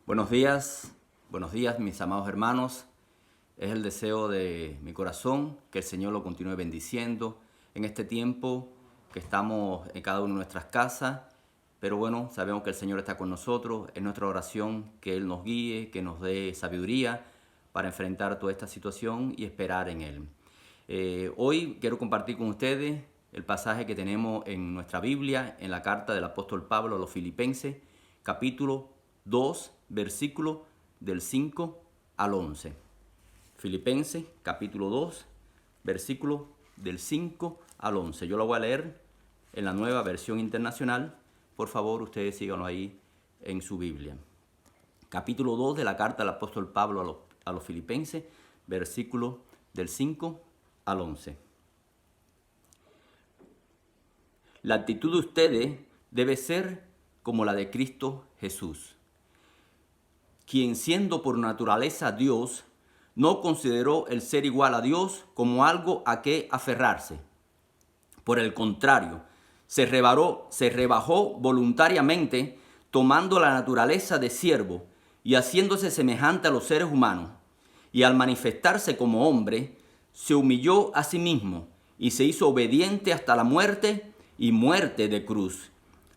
Buenos días mis amados hermanos. Es el deseo de mi corazón que el Señor lo continúe bendiciendo en este tiempo que estamos en cada una de nuestras casas. Pero bueno, sabemos que el Señor está con nosotros. Es nuestra oración que Él nos guíe, que nos dé sabiduría para enfrentar toda esta situación y esperar en Él. Hoy quiero compartir con ustedes el pasaje que tenemos en nuestra Biblia, en la carta del apóstol Pablo a los Filipenses, capítulo 2, versículo del 5 al 11. Filipenses, capítulo 2, versículo del 5 al 11. Yo lo voy a leer en la Nueva Versión Internacional. Por favor, ustedes síganlo ahí en su Biblia. Capítulo 2 de la carta del apóstol Pablo a los Filipenses, versículo del 5 al 11. La actitud de ustedes debe ser como la de Cristo Jesús, quien siendo por naturaleza Dios, no consideró el ser igual a Dios como algo a que aferrarse. Por el contrario, se rebajó voluntariamente, tomando la naturaleza de siervo y haciéndose semejante a los seres humanos. Y al manifestarse como hombre, se humilló a sí mismo y se hizo obediente hasta la muerte y muerte de cruz.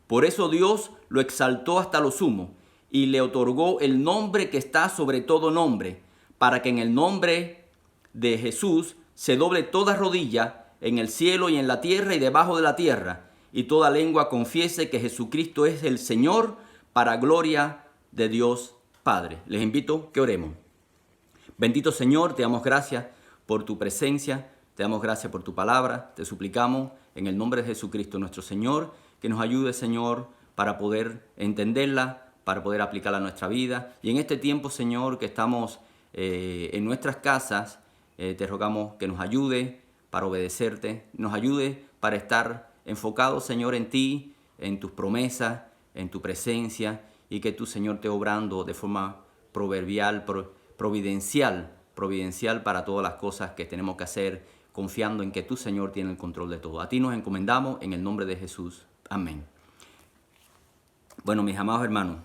Por eso Dios lo exaltó hasta lo sumo y le otorgó el nombre que está sobre todo nombre, para que en el nombre de Jesús se doble toda rodilla en el cielo y en la tierra y debajo de la tierra, y toda lengua confiese que Jesucristo es el Señor, para gloria de Dios Padre. Les invito que oremos. Bendito Señor, te damos gracias por tu presencia, te damos gracias por tu palabra, te suplicamos en el nombre de Jesucristo nuestro Señor, que nos ayude, Señor, para poder entenderla, para poder aplicarla a nuestra vida. Y en este tiempo, Señor, que estamos en nuestras casas, te rogamos que nos ayude para obedecerte, nos ayude para estar enfocados, Señor, en ti, en tus promesas, en tu presencia, y que tú, Señor, te obrando de forma proverbial, providencial para todas las cosas que tenemos que hacer, confiando en que tú, Señor, tienes el control de todo. A ti nos encomendamos en el nombre de Jesús. Amén. Bueno, mis amados hermanos,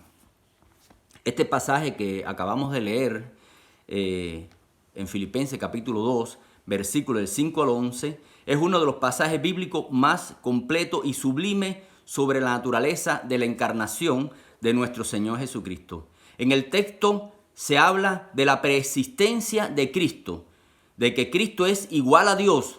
este pasaje que acabamos de leer en Filipenses capítulo 2, versículos del 5 al 11, es uno de los pasajes bíblicos más completos y sublimes sobre la naturaleza de la encarnación de nuestro Señor Jesucristo. En el texto se habla de la preexistencia de Cristo, de que Cristo es igual a Dios,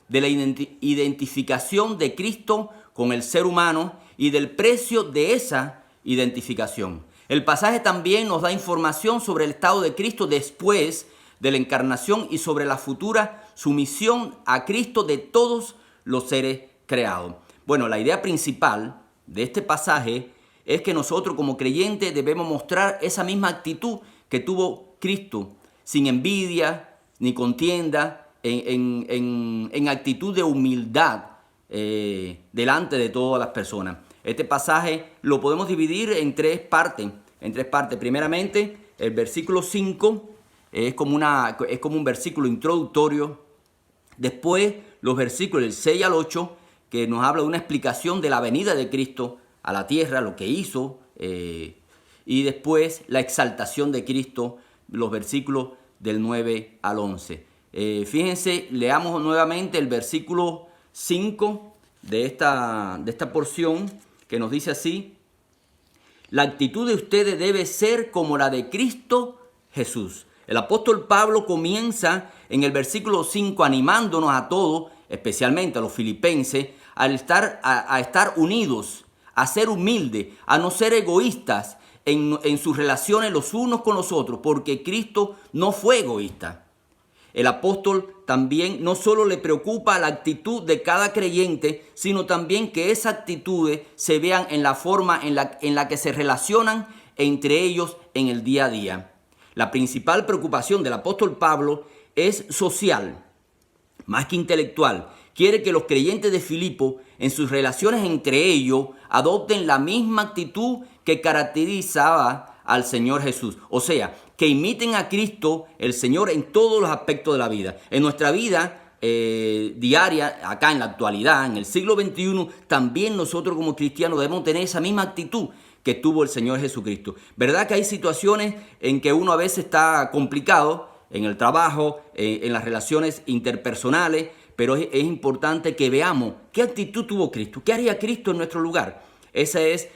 de la identificación de Cristo con el ser humano y del precio de esa identificación. El pasaje también nos da información sobre el estado de Cristo después de la encarnación y sobre la futura sumisión a Cristo de todos los seres creados. Bueno, la idea principal de este pasaje es que nosotros como creyentes debemos mostrar esa misma actitud que tuvo Cristo, sin envidia ni contienda, en actitud de humildad delante de todas las personas. Este pasaje lo podemos dividir en tres partes. Primeramente, el versículo 5 es como un versículo introductorio. Después, los versículos del 6 al 8, que nos habla de una explicación de la venida de Cristo a la tierra, lo que hizo. Y después, la exaltación de Cristo, los versículos del 9 al 11. Fíjense, leamos nuevamente el versículo 5 de esta porción, que nos dice así: la actitud de ustedes debe ser como la de Cristo Jesús. El apóstol Pablo comienza en el versículo 5 animándonos a todos, especialmente a los filipenses, a estar unidos, a ser humildes, a no ser egoístas en sus relaciones los unos con los otros, porque Cristo no fue egoísta. El apóstol también no solo le preocupa la actitud de cada creyente, sino también que esas actitudes se vean en la forma en la que se relacionan entre ellos en el día a día. La principal preocupación del apóstol Pablo es social, más que intelectual. Quiere que los creyentes de Filipo, en sus relaciones entre ellos, adopten la misma actitud que caracterizaba al Señor Jesús. O sea, que imiten a Cristo, el Señor, en todos los aspectos de la vida. En nuestra vida diaria, acá en la actualidad, en el siglo XXI, también nosotros como cristianos debemos tener esa misma actitud que tuvo el Señor Jesucristo. ¿Verdad que hay situaciones en que uno a veces está complicado en el trabajo, en las relaciones interpersonales, pero es importante que veamos qué actitud tuvo Cristo, qué haría Cristo en nuestro lugar? Esa es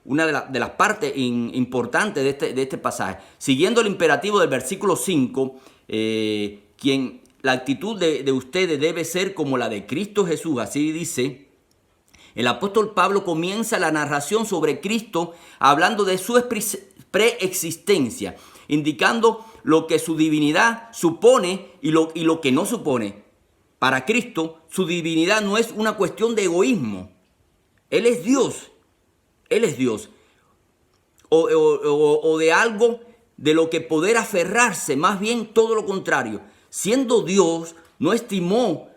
una de las partes importantes de este pasaje. Siguiendo el imperativo del versículo 5, la actitud de ustedes debe ser como la de Cristo Jesús, así dice. El apóstol Pablo comienza la narración sobre Cristo hablando de su preexistencia, indicando lo que su divinidad supone y lo que no supone. Para Cristo, su divinidad no es una cuestión de egoísmo. Él es Dios. Él es Dios. O de algo de lo que poder aferrarse, más bien todo lo contrario. Siendo Dios, no estimó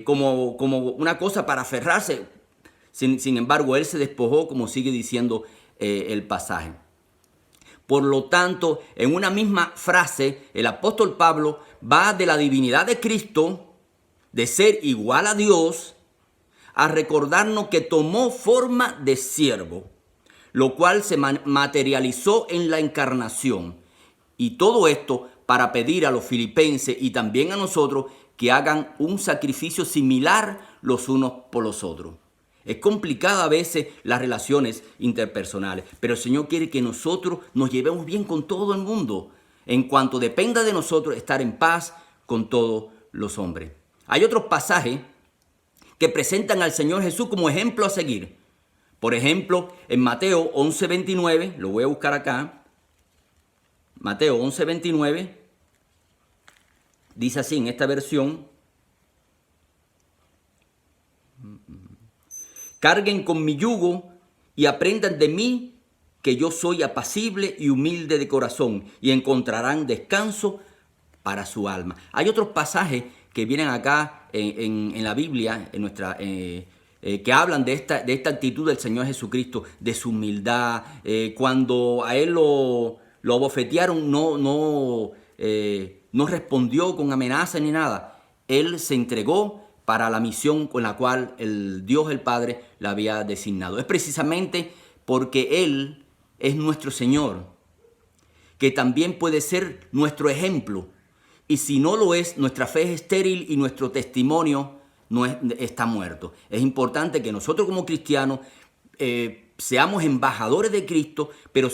como una cosa para aferrarse. Sin embargo, Él se despojó, como sigue diciendo el pasaje. Por lo tanto, en una misma frase, el apóstol Pablo va de la divinidad de Cristo, de ser igual a Dios, a recordarnos que tomó forma de siervo, lo cual se materializó en la encarnación. Y todo esto para pedir a los filipenses y también a nosotros que hagan un sacrificio similar los unos por los otros. Es complicada a veces las relaciones interpersonales, pero el Señor quiere que nosotros nos llevemos bien con todo el mundo, en cuanto dependa de nosotros estar en paz con todos los hombres. Hay otros pasajes que presentan al Señor Jesús como ejemplo a seguir. Por ejemplo, en Mateo 11:29, lo voy a buscar acá. Mateo 11:29, dice así en esta versión: carguen con mi yugo y aprendan de mí, que yo soy apacible y humilde de corazón, y encontrarán descanso para su alma. Hay otros pasajes que vienen acá en la Biblia, que hablan de esta actitud del Señor Jesucristo, de su humildad. Cuando a Él lo abofetearon, no respondió con amenaza ni nada. Él se entregó para la misión con la cual el Dios el Padre la había designado. Es precisamente porque Él es nuestro Señor, que también puede ser nuestro ejemplo. Y si no lo es, nuestra fe es estéril y nuestro testimonio está muerto. Es importante que nosotros como cristianos seamos embajadores de Cristo, pero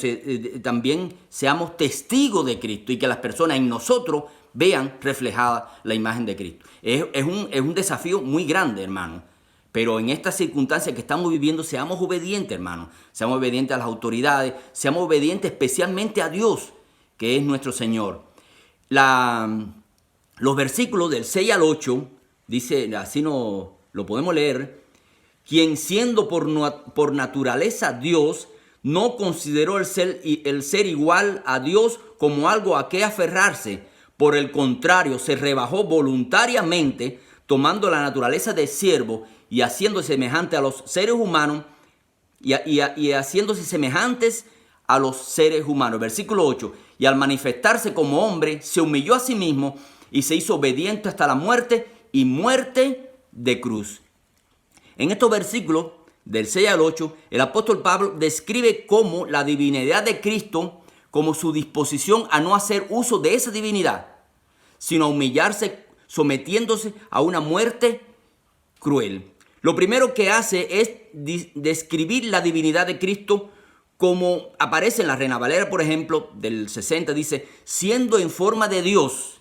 también seamos testigos de Cristo y que las personas en nosotros vean reflejada la imagen de Cristo. Es un desafío muy grande, hermano. Pero en estas circunstancias que estamos viviendo, seamos obedientes, hermano. Seamos obedientes a las autoridades, seamos obedientes especialmente a Dios, que es nuestro Señor. Los versículos del 6 al 8, dice, así lo podemos leer: quien siendo por naturaleza Dios, no consideró el ser igual a Dios como algo a que aferrarse. Por el contrario, se rebajó voluntariamente, tomando la naturaleza de siervo y haciéndose semejante a los seres humanos y haciéndose semejantes a los seres humanos. Versículo 8. Y al manifestarse como hombre, se humilló a sí mismo y se hizo obediente hasta la muerte y muerte de cruz. En estos versículos, del 6 al 8, el apóstol Pablo describe cómo la divinidad de Cristo, como su disposición a no hacer uso de esa divinidad, sino a humillarse, sometiéndose a una muerte cruel. Lo primero que hace es describir la divinidad de Cristo, como aparece en la Reina Valera, por ejemplo, del 60, dice, siendo en forma de Dios.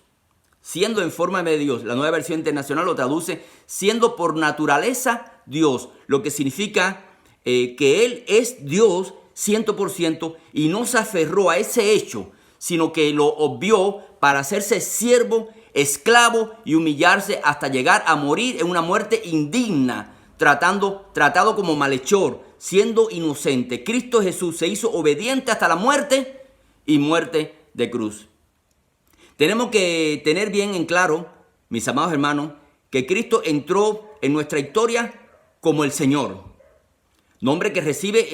Siendo en forma de Dios. La Nueva Versión Internacional lo traduce siendo por naturaleza Dios, lo que significa que Él es Dios 100% y no se aferró a ese hecho, sino que lo obvió para hacerse siervo, esclavo y humillarse hasta llegar a morir en una muerte indigna, tratado como malhechor, siendo inocente. Cristo Jesús se hizo obediente hasta la muerte y muerte de cruz. Tenemos que tener bien en claro, mis amados hermanos, que Cristo entró en nuestra historia como el Señor. Nombre que recibe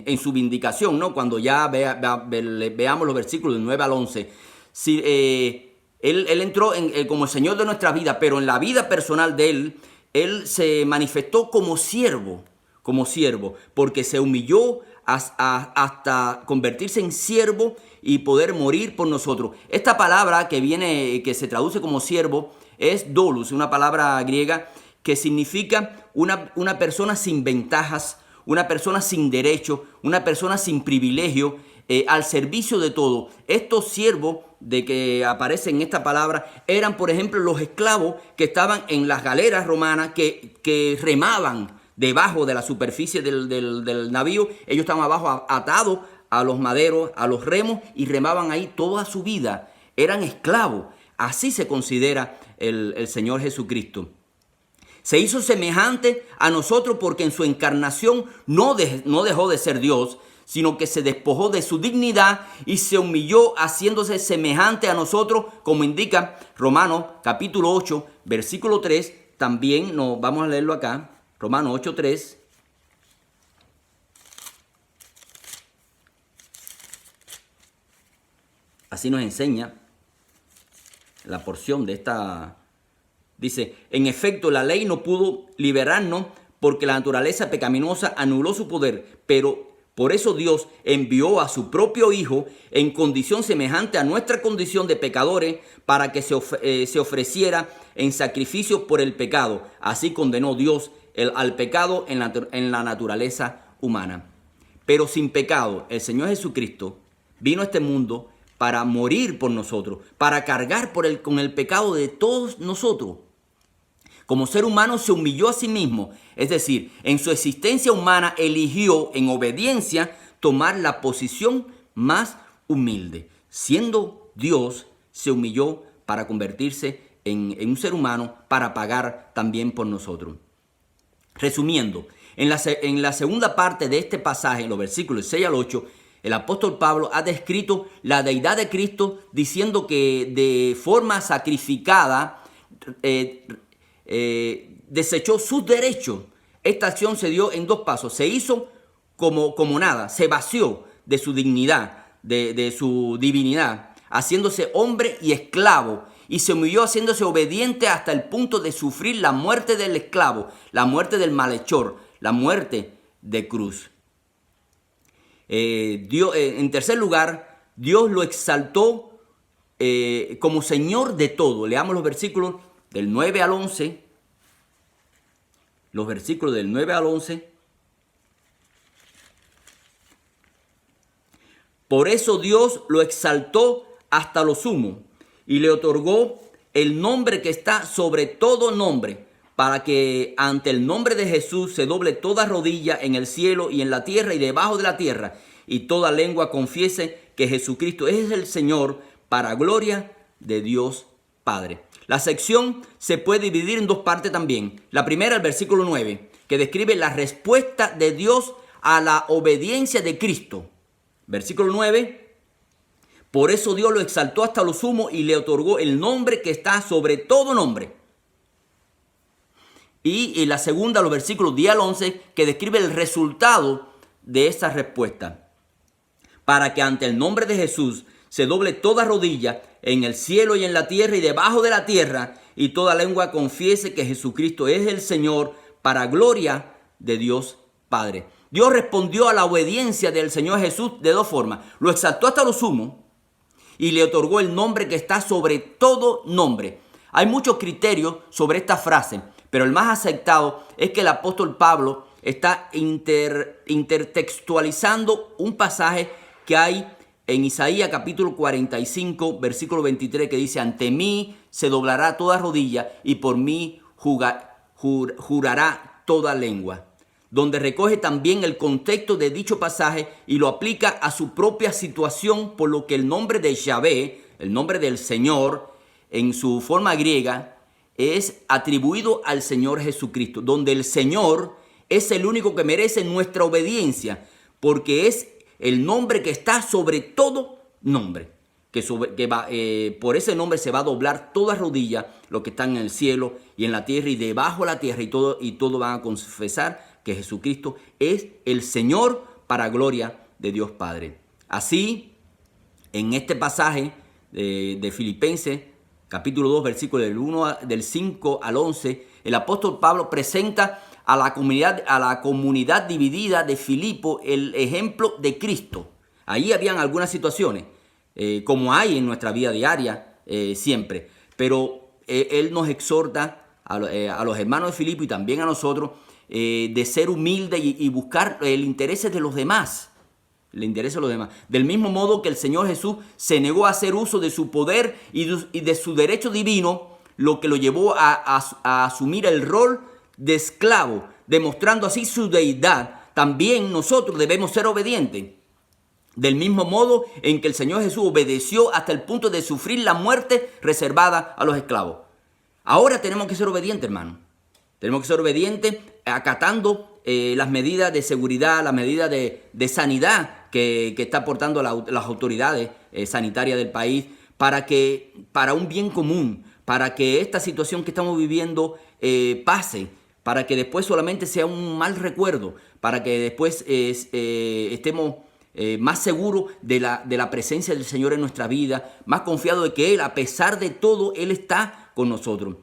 en su vindicación, ¿no? Cuando ya veamos los versículos del 9 al 11. Si, él entró como el Señor de nuestra vida, pero en la vida personal de Él se manifestó como siervo, como siervo, porque se humilló hasta convertirse en siervo y poder morir por nosotros. Esta palabra que se traduce como siervo es doulos, una palabra griega que significa una persona sin ventajas, una persona sin derecho, una persona sin privilegio, al servicio de todo. Estos siervos de que aparecen en esta palabra eran, por ejemplo, los esclavos que estaban en las galeras romanas que remaban debajo de la superficie del navío. Ellos estaban abajo atados a los maderos, a los remos, y remaban ahí toda su vida. Eran esclavos. Así se considera el Señor Jesucristo. Se hizo semejante a nosotros porque en su encarnación no dejó de ser Dios, sino que se despojó de su dignidad y se humilló haciéndose semejante a nosotros, como indica Romanos capítulo 8, versículo 3. También vamos a leerlo acá, Romanos 8, 3. Así nos enseña la porción de esta. Dice, en efecto, la ley no pudo liberarnos porque la naturaleza pecaminosa anuló su poder, pero por eso Dios envió a su propio Hijo en condición semejante a nuestra condición de pecadores para que se ofreciera en sacrificio por el pecado. Así condenó Dios al pecado en la naturaleza humana. Pero sin pecado, el Señor Jesucristo vino a este mundo para morir por nosotros, para cargar con el pecado de todos nosotros. Como ser humano se humilló a sí mismo, es decir, en su existencia humana eligió en obediencia tomar la posición más humilde. Siendo Dios, se humilló para convertirse en un ser humano para pagar también por nosotros. Resumiendo, en la segunda parte de este pasaje, los versículos 6 al 8, el apóstol Pablo ha descrito la deidad de Cristo diciendo que de forma sacrificada desechó sus derechos. Esta acción se dio en dos pasos. Se hizo como nada, se vació de su dignidad, de su divinidad, haciéndose hombre y esclavo, y se humilló haciéndose obediente hasta el punto de sufrir la muerte del esclavo, la muerte del malhechor, la muerte de cruz. En tercer lugar, Dios lo exaltó como Señor de todo. Leamos los versículos del 9 al 11. Los versículos del 9 al 11. Por eso Dios lo exaltó hasta lo sumo y le otorgó el nombre que está sobre todo nombre, para que ante el nombre de Jesús se doble toda rodilla en el cielo y en la tierra y debajo de la tierra, y toda lengua confiese que Jesucristo es el Señor, para gloria de Dios Padre. La sección se puede dividir en dos partes también. La primera, el versículo 9, que describe la respuesta de Dios a la obediencia de Cristo. Versículo 9, por eso Dios lo exaltó hasta lo sumo y le otorgó el nombre que está sobre todo nombre. Y la segunda, los versículos 10 al 11, que describe el resultado de esa respuesta. Para que ante el nombre de Jesús se doble toda rodilla en el cielo y en la tierra y debajo de la tierra, y toda lengua confiese que Jesucristo es el Señor, para gloria de Dios Padre. Dios respondió a la obediencia del Señor Jesús de dos formas. Lo exaltó hasta lo sumo y le otorgó el nombre que está sobre todo nombre. Hay muchos criterios sobre esta frase, pero el más aceptado es que el apóstol Pablo está intertextualizando un pasaje que hay en Isaías capítulo 45, versículo 23, que dice: ante mí se doblará toda rodilla y por mí jurará toda lengua. Donde recoge también el contexto de dicho pasaje y lo aplica a su propia situación, por lo que el nombre de Yahvé, el nombre del Señor, en su forma griega, es atribuido al Señor Jesucristo, donde el Señor es el único que merece nuestra obediencia, porque es el nombre que está sobre todo nombre, por ese nombre se va a doblar toda rodilla, lo que están en el cielo y en la tierra y debajo de la tierra, y todo van a confesar que Jesucristo es el Señor, para gloria de Dios Padre. Así, en este pasaje de Filipenses, capítulo 2, versículos del 5 al 11, el apóstol Pablo presenta a la comunidad dividida de Filipo el ejemplo de Cristo. Ahí habían algunas situaciones, como hay en nuestra vida diaria siempre, pero él nos exhorta a los hermanos de Filipo y también a nosotros de ser humildes y buscar el interés de los demás. Le interesa a los demás. Del mismo modo que el Señor Jesús se negó a hacer uso de su poder y de su derecho divino, lo que lo llevó a asumir el rol de esclavo, demostrando así su deidad. También nosotros debemos ser obedientes. Del mismo modo en que el Señor Jesús obedeció hasta el punto de sufrir la muerte reservada a los esclavos. Ahora tenemos que ser obedientes, hermano. Tenemos que ser obedientes acatando las medidas de seguridad, las medidas de sanidad que está aportando las autoridades sanitarias del país para un bien común, para que esta situación que estamos viviendo pase, para que después solamente sea un mal recuerdo, para que después estemos más seguros de la presencia del Señor en nuestra vida, más confiados de que Él, a pesar de todo, Él está con nosotros.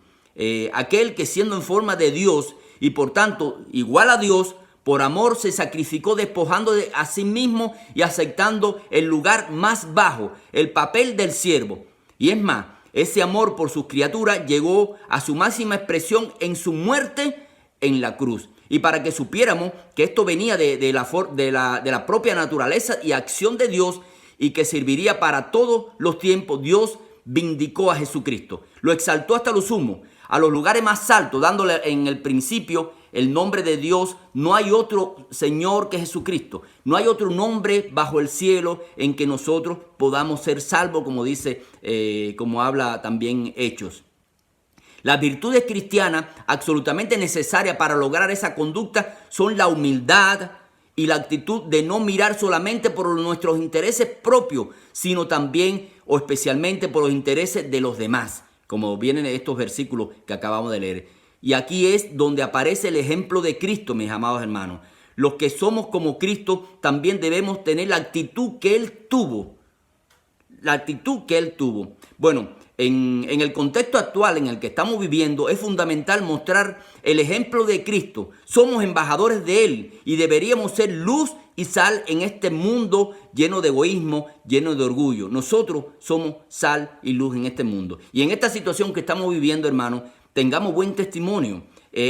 Aquel que siendo en forma de Dios y por tanto igual a Dios, por amor se sacrificó despojando de a sí mismo y aceptando el lugar más bajo, el papel del siervo. Y es más, ese amor por sus criaturas llegó a su máxima expresión en su muerte en la cruz. Y para que supiéramos que esto venía de la propia naturaleza y acción de Dios y que serviría para todos los tiempos, Dios vindicó a Jesucristo. Lo exaltó hasta lo sumo, a los lugares más altos, dándole en el principio el nombre de Dios. No hay otro Señor que Jesucristo. No hay otro nombre bajo el cielo en que nosotros podamos ser salvos, como dice, como habla también Hechos. Las virtudes cristianas absolutamente necesarias para lograr esa conducta son la humildad y la actitud de no mirar solamente por nuestros intereses propios, sino también o especialmente por los intereses de los demás, como vienen estos versículos que acabamos de leer. Y aquí es donde aparece el ejemplo de Cristo, mis amados hermanos. Los que somos como Cristo también debemos tener la actitud que Él tuvo. La actitud que Él tuvo. Bueno, en el contexto actual en el que estamos viviendo es fundamental mostrar el ejemplo de Cristo. Somos embajadores de Él y deberíamos ser luz y sal en este mundo lleno de egoísmo, lleno de orgullo. Nosotros somos sal y luz en este mundo. Y en esta situación que estamos viviendo, hermanos, tengamos buen testimonio.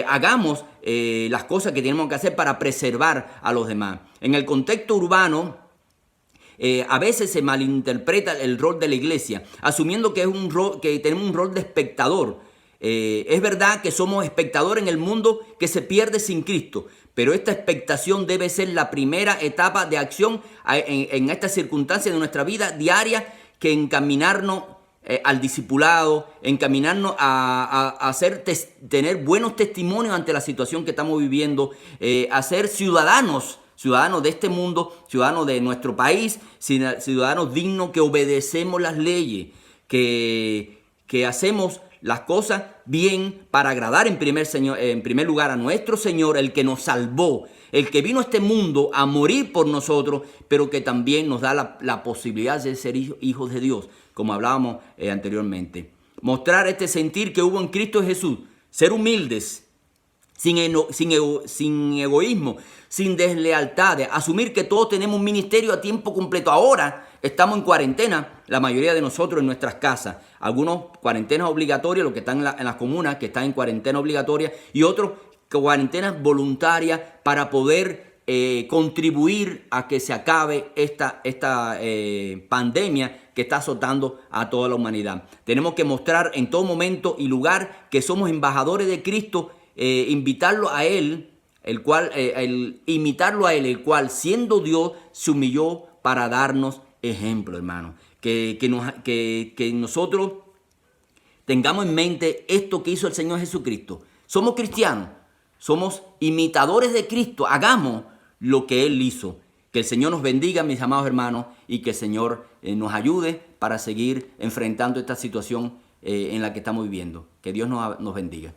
Hagamos las cosas que tenemos que hacer para preservar a los demás. En el contexto urbano, a veces se malinterpreta el rol de la iglesia, asumiendo que tenemos un rol de espectador. Es verdad que somos espectadores en el mundo que se pierde sin Cristo, pero esta expectación debe ser la primera etapa de acción en estas circunstancias de nuestra vida diaria, que encaminarnos al discipulado, encaminarnos a tener buenos testimonios ante la situación que estamos viviendo, a ser ciudadanos de este mundo, ciudadanos de nuestro país, ciudadanos dignos que obedecemos las leyes, que hacemos las cosas bien para agradar en primer lugar a nuestro Señor, el que nos salvó, el que vino a este mundo a morir por nosotros, pero que también nos da la posibilidad de ser hijos de Dios, como hablábamos anteriormente. Mostrar este sentir que hubo en Cristo Jesús, ser humildes, sin egoísmo, sin deslealtades, asumir que todos tenemos un ministerio a tiempo completo. Ahora estamos en cuarentena, la mayoría de nosotros en nuestras casas. Algunos cuarentenas obligatorias, los que están en las comunas, que están en cuarentena obligatoria, y otros cuarentenas voluntarias para poder contribuir a que se acabe esta pandemia que está azotando a toda la humanidad. Tenemos que mostrar en todo momento y lugar que somos embajadores de Cristo, invitarlo a Él, imitarlo a Él, el cual siendo Dios se humilló para darnos ejemplo, hermano. Que nosotros tengamos en mente esto que hizo el Señor Jesucristo. Somos cristianos, somos imitadores de Cristo, hagamos lo que Él hizo. Que el Señor nos bendiga, mis amados hermanos, y que el Señor nos ayude para seguir enfrentando esta situación en la que estamos viviendo. Que Dios nos bendiga.